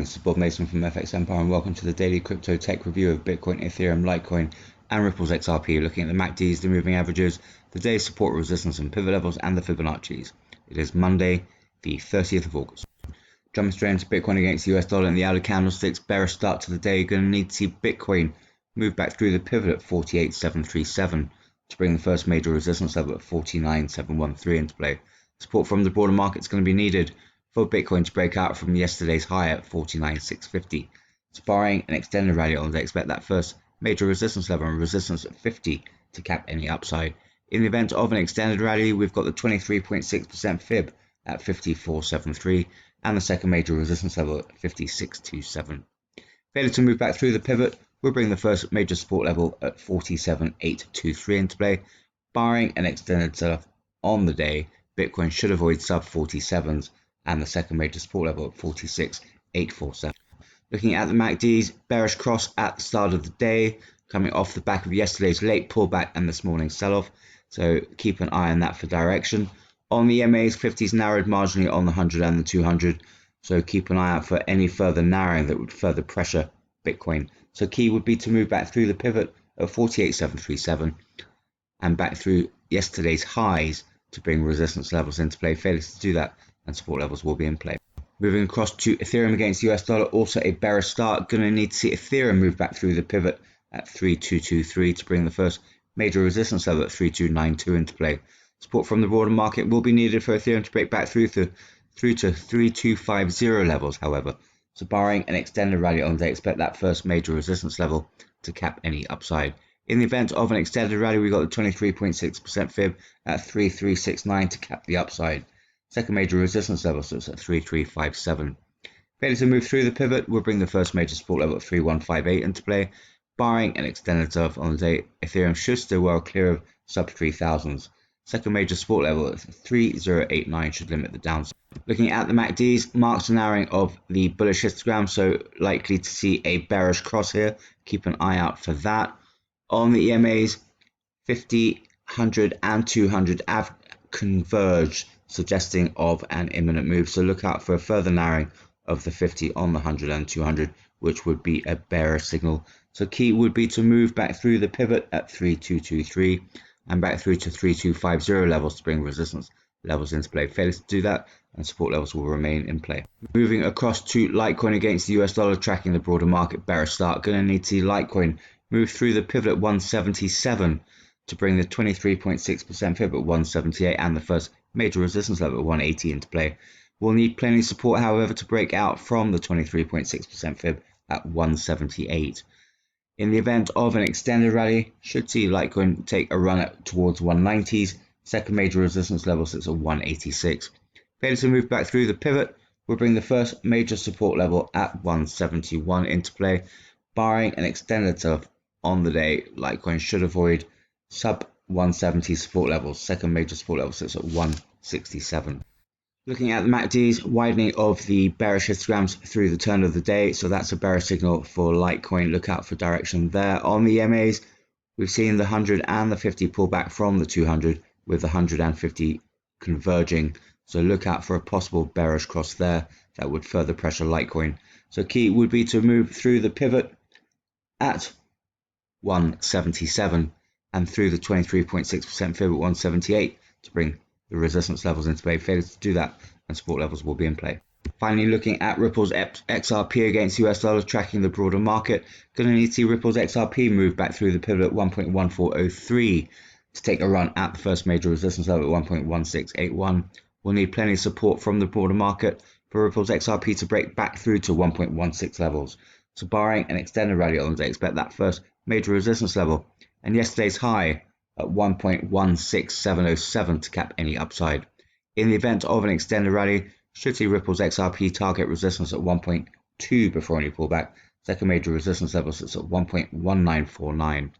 this is Bob Mason from FX Empire and welcome to the daily crypto tech review of Bitcoin, Ethereum, Litecoin and Ripple's XRP, looking at the MACDs, the moving averages, the day's support, resistance and pivot levels and the Fibonacci's. It is Monday, the 30th of August. Jumping straight into Bitcoin against the US dollar in the outer candlesticks, bearish start to the day. Going to need to see Bitcoin move back through the pivot at 48,737 to bring the first major resistance level at 49,713 into play. Support from the broader market is going to be needed for Bitcoin to break out from yesterday's high at 49,650. So barring an extended rally on, they expect that first major resistance level and resistance at 50 to cap any upside. In the event of an extended rally, we've got the 23.6% fib at 54.73 and the second major resistance level at 56.27. Failure to move back through the pivot will bring the first major support level at 47.823 into play. Barring an extended sell-off on the day, Bitcoin should avoid sub 47s and the second major support level at 46.847. Looking at the MACDs, bearish cross at the start of the day, coming off the back of yesterday's late pullback and this morning's sell-off, so keep an eye on that for direction. On the MAs, 50s narrowed marginally on the 100 and the 200, so keep an eye out for any further narrowing that would further pressure Bitcoin. So key would be to move back through the pivot at 48,737 and back through yesterday's highs to bring resistance levels into play. Failure to do that and support levels will be in play. Moving across to Ethereum against US dollar, also a bearish start. Going to need to see Ethereum move back through the pivot at 3223 to bring the first major resistance level at 3292 into play. Support from the broader market will be needed for Ethereum to break back through to 3250 levels, however. So barring an extended rally on, they expect that first major resistance level to cap any upside. In the event of an extended rally, we got the 23.6% fib at 3369 to cap the upside. Second major resistance level sits at 3357. Failure to move through the pivot will bring the first major support level at 3158 into play. Barring an extended sell-off on the day, Ethereum should still well clear of sub 3000s. Second major support level at 3089 should limit the downside. Looking at the MACDs, marks the narrowing of the bullish histogram, so likely to see a bearish cross here. Keep an eye out for that. On the EMAs, 50, 100 and 200 have converged, suggesting of an imminent move. So look out for a further narrowing of the 50 on the 100 and 200, which would be a bearish signal. So key would be to move back through the pivot at 3223 and back through to 3250 levels to bring resistance levels into play. Failure to do that and support levels will remain in play. Moving across to Litecoin against the US dollar, tracking the broader market, bearish start. Going to need to see Litecoin move through the pivot at 177 to bring the 23.6% fib at 178 and the first major resistance level at 180 into play. We'll need plenty of support, however, to break out from the 23.6% fib at 178. In the event of an extended rally, should see Litecoin take a run towards 190s. Second major resistance level sits at 186. Failure to move back through the pivot will bring the first major support level at 171 into play. Barring an extended sell-off on the day, Litecoin should avoid sub 170 support levels. Second major support level sits at 167. Looking at the MACDs, widening of the bearish histograms through the turn of the day, so that's a bearish signal for Litecoin. Look out for direction there. On the MAs, we've seen the 100 and the 50 pull back from the 200, with the 150 converging. So look out for a possible bearish cross there that would further pressure Litecoin. So key would be to move through the pivot at 177 and through the 23.6% fib at 178 to bring the resistance levels into play. Failure to do that and support levels will be in play. Finally, looking at Ripple's XRP against US dollar, tracking the broader market. Going to need to see Ripple's XRP move back through the pivot at 1.1403 to take a run at the first major resistance level at 1.1681. We'll need plenty of support from the broader market for Ripple's XRP to break back through to 1.16 levels. So barring an extended rally on the day, expect that first major resistance level and yesterday's high at 1.16707 to cap any upside. In the event of an extended rally, should see Ripple's XRP target resistance at 1.2 before any pullback. Second major resistance level sits at 1.1949.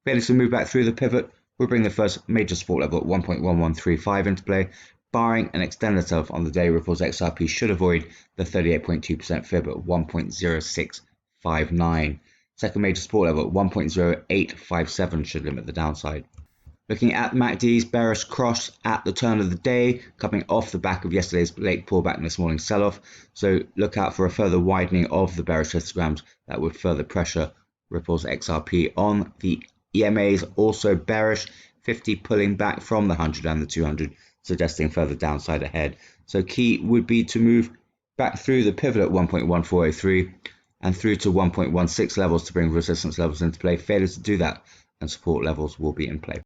Failure to move back through the pivot will bring the first major support level at 1.1135 into play. Barring an extended sell-off on the day, Ripple's XRP should avoid the 38.2% fib at 1.0659. Second major support level at 1.0857 should limit the downside. Looking at MACD's bearish cross at the turn of the day, coming off the back of yesterday's late pullback and this morning's sell-off. So look out for a further widening of the bearish histograms that would further pressure Ripple's XRP on. The EMAs also bearish, 50 pulling back from the 100 and the 200, suggesting further downside ahead. So key would be to move back through the pivot at 1.1403 and through to 1.16 levels to bring resistance levels into play. Failure to do that and support levels will be in play.